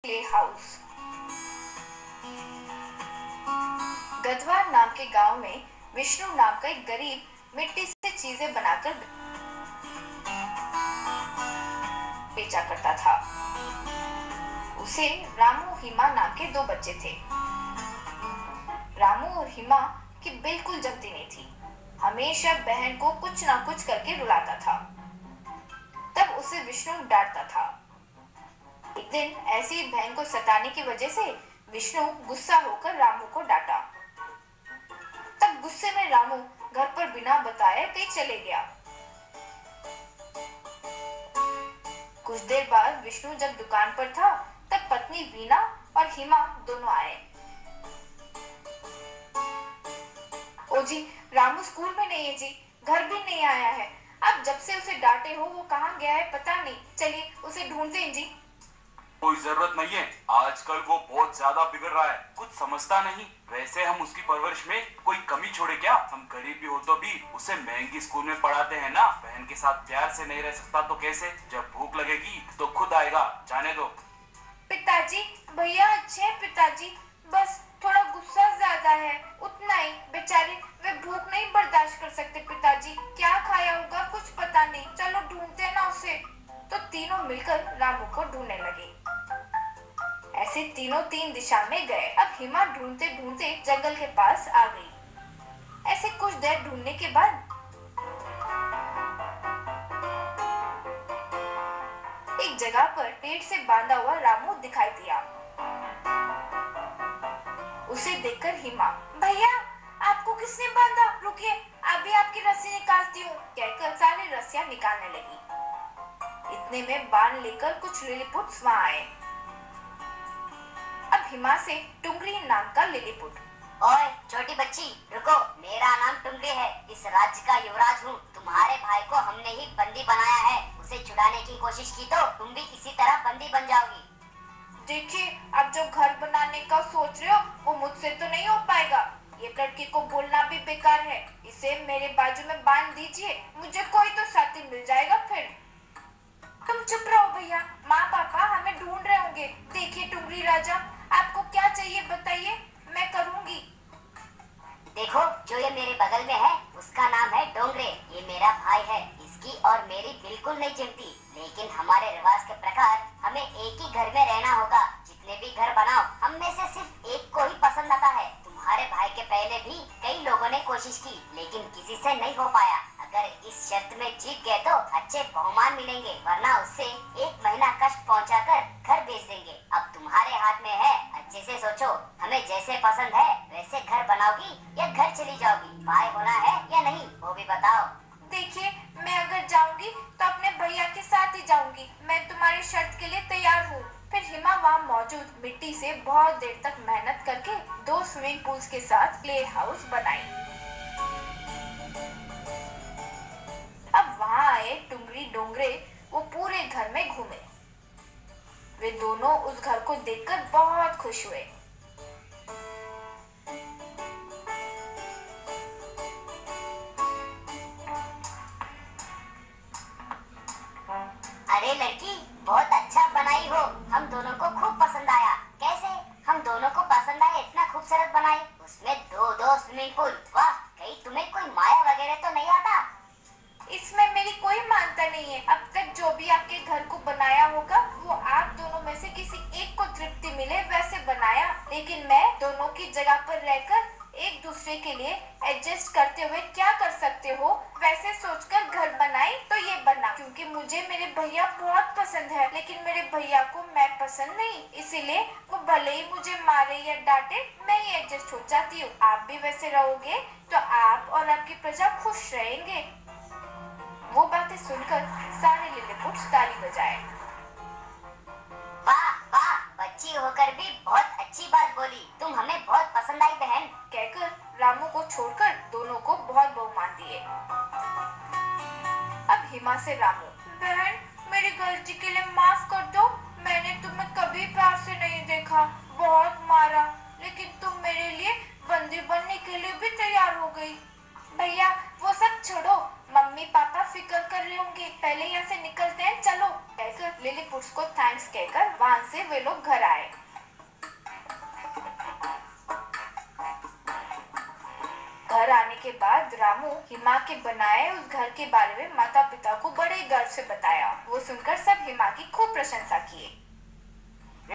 Play house. गधवार नाम के गांव में विष्णु नाम का एक गरीब मिट्टी से चीजें बनाकर बेचा करता था। उसे रामू हिमा नाम के दो बच्चे थे। रामू और हिमा की बिल्कुल जमती नहीं थी। हमेशा बहन को कुछ ना कुछ करके रुलाता था। तब उसे विष्णु डांटता था। एक दिन ऐसी बहन को सताने की वजह से विष्णु गुस्सा होकर रामू को डांटा। तब गुस्से में रामू घर पर बिना बताए कहीं चले गया। कुछ देर बाद विष्णु जब दुकान पर था तब पत्नी वीणा और हिमा दोनों आए। ओ जी, रामू स्कूल में नहीं है जी, घर भी नहीं आया है। अब जब से उसे डांटे हो वो कहाँ गया है पता नहीं। चलिए उसे ढूंढते हैं जी। कोई जरूरत नहीं है, आजकल वो बहुत ज्यादा बिगड़ रहा है, कुछ समझता नहीं। वैसे हम उसकी परवरिश में कोई कमी छोड़े क्या? हम गरीब भी हो तो भी उसे महंगी स्कूल में पढ़ाते हैं ना। बहन के साथ प्यार से नहीं रह सकता तो कैसे? जब भूख लगेगी तो खुद आएगा, जाने दो। पिताजी, भैया अच्छे हैं पिताजी, बस थोड़ा गुस्सा ज्यादा है, उतना ही। बेचारे वे भूख नहीं बर्दाश्त कर सकते पिताजी। क्या खाया होगा कुछ पता नहीं। चलो ढूंढते हैं ना उसे। तो तीनों मिलकर रामू को ढूंढने लगे। ऐसे तीनों तीन दिशा में गए। अब हिमा ढूंढते ढूंढते जंगल के पास आ गई। ऐसे कुछ देर ढूंढने के बाद एक जगह पर पेड़ से बांधा हुआ रामू दिखाई दिया। उसे देखकर हिमा, भैया आपको किसने बांधा? रुकिए, अभी आपकी रस्सी निकालती हूँ, कहकर सारी रस्सियां निकालने लगी। इतने में बाण लेकर कुछ लिलीपुट्स वहां आए। अब हिमा से टुंगरी नाम का लिलीपुट, ओए छोटी बच्ची रुको, मेरा नाम टुंगरी है, इस राज्य का युवराज हूँ। तुम्हारे भाई को हमने ही बंदी बनाया है। उसे छुड़ाने की कोशिश की तो तुम भी इसी तरह बंदी बन जाओगी। देखिए, अब जो घर बनाने का सोच रहे हो वो मुझसे तो नहीं हो पाएगा। ये लड़की को बोलना भी बेकार है। इसे मेरे बाजू में बांध दीजिए, मुझे कोई तो साथी मिल जाएगा फिर। तुम चुप रहो भैया, माँ पापा हमें ढूंढ रहे होंगे। देखिए टुंगरी राजा, आपको क्या चाहिए बताइए, मैं करूंगी। देखो, जो ये मेरे बगल में है उसका नाम है डोंगरे। ये मेरा भाई है। इसकी और मेरी बिल्कुल नहीं जमती, लेकिन हमारे रिवाज के प्रकार हमें एक ही घर में रहना होगा। जितने भी घर बनाओ, हम में से सिर्फ एक को ही पसंद आता है। तुम्हारे भाई के पहले भी कई लोगों ने कोशिश की, लेकिन किसी से नहीं हो पाया। अगर इस शर्त में जीत गए तो अच्छे बहुमान मिलेंगे, वरना उससे 1 महीना कष्ट पहुंचाकर घर भेज देंगे। अब तुम्हारे हाथ में है, अच्छे से सोचो। हमें जैसे पसंद है वैसे घर बनाओगी या घर चली जाओगी? भाई होना है या नहीं वो भी बताओ। देखिए, मैं अगर जाऊंगी तो अपने भैया के साथ ही जाऊंगी। मैं तुम्हारी शर्त के लिए तैयार हूँ। फिर हिमा वहाँ मौजूद मिट्टी से बहुत देर तक मेहनत करके 2 स्विमिंग पूल्स के साथ प्ले हाउस बनाई। अब वहाँ आए टुंगरी डोंगरे, वो पूरे घर में घूमे। वे दोनों उस घर को देखकर बहुत खुश हुए। अरे लड़की, बहुत अच्छा बनाई हो, हम दोनों को खूब पसंद आया। कैसे हम दोनों को पसंद आए? इतना खूबसूरत बनाई, उसमें 2-2 स्विमिंग पूल। वाह, कहीं तुम्हें कोई माया वगैरह तो नहीं आता? इसमें मेरी कोई मानता नहीं है। अब तक जो भी आपके घर को बनाया होगा वो आप दोनों में से किसी एक को तृप्ति मिले वैसे बनाया, लेकिन मैं दोनों की जगह पर रहकर एक दूसरे के लिए एडजस्ट करते हुए क्या कर सकते हो वैसे सोचकर घर बनाई तो ये बना। क्योंकि मुझे मेरे भैया बहुत पसंद है, लेकिन मेरे भैया को मैं पसंद नहीं, इसीलिए वो भले ही मुझे मारे या डांटे, मैं ही एडजस्ट हो जाती हूँ। आप भी वैसे रहोगे तो आप और आपकी प्रजा खुश रहेंगे। वो बातें सुनकर सारे लिलीपुट्स ताली बजाए। वाह वाह, बच्ची होकर भी बहुत अच्छी बात बोली। तुम हमें बहुत पसंद आई बहन, कहकर रामू को छोड़कर दोनों को बहुत बहुमान दिए। अब हिमा से रामू, बहन मेरी गलती के लिए माफ कर दो। मैंने तुम्हें कभी प्यार से नहीं देखा, बहुत मारा, लेकिन तुम मेरे लिए बंदी बनने के लिए भी तैयार हो गई। भैया वो सब छोड़ो, मम्मी पापा फिक्र कर रहे होंगे, पहले यहाँ से निकलते हैं, चलो, कहकर लिलीपुट्स को थैंक्स कहकर वहां से वे लोग घर आए। घर आने के बाद रामू हिमा के बनाए उस घर के बारे में माता पिता को बड़े गर्व से बताया। वो सुनकर सब हिमा की खूब प्रशंसा किए।